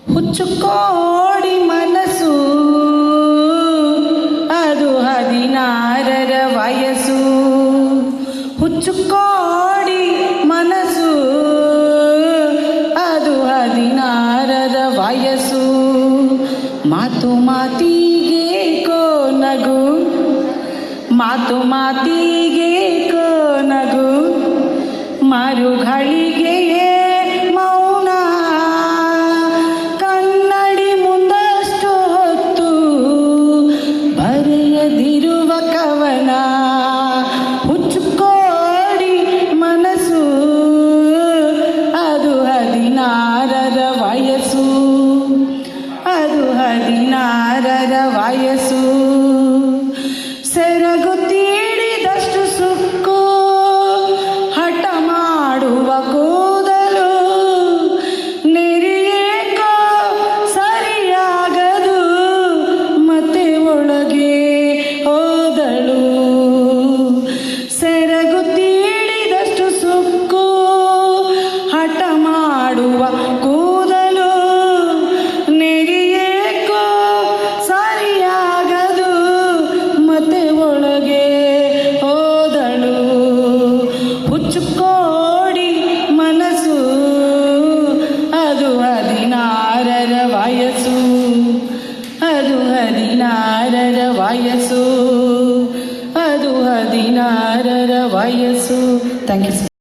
ಹುಚ್ಚುಕೋಡಿ ಮನಸ್ಸು, ಅದು 16ರ ವಯಸ್ಸು. ಹುಚ್ಚುಕೋಡಿ ಮನಸ್ಸು, ಅದು 16ರ ವಯಸ್ಸು. ಮಾತು ಮಾತಿಗೆ ನಗು, ಮಾತು ಮಾತಿಗೆ ನಗು, ಮರುಗಳಿಗೆ ಮೌನ. ಕನ್ನಡಿ ಮುಂದಷ್ಟು ಹೊತ್ತು ಬರೆಯದಿರುವ ಕವನ. ಹುಚ್ಚುಕೋಡಿ ಮನಸ್ಸು, ಅದು 16ರ ವಯಸ್ಸು, ಅದು 16ರ ವಯಸ್ಸು. ಸೆರಗು ತೀಡಿದಷ್ಟು ಸುಕ್ಕು, ಹಠ ಮಾಡುವ ಕೂದಲು, ನೆರಿಯೇಕೋ ಸರಿಯಾಗದು, ಮತ್ತೆ ಒಳಗೆ ಹೋದಳು. ಸೆರಗು ತೀಡಿದಷ್ಟು ಸುಕ್ಕು, ಹಠ ಮಾಡುವ ಕೂದಲು, ನೆರಿಯೇಕೋ ಸರಿಯಾಗದು, ಮತ್ತೆ ಒಳಗೆ ಹೋದಳು. ಹುಚ್ಚುಕೋಡಿ ಮನಸ್ಸು, ಅದು 16ರ ವಯಸ್ಸು, ಅದು 16ರ ವಯಸ್ಸು, ಅದು 16ರ ವಯಸ್ಸು. Thank you.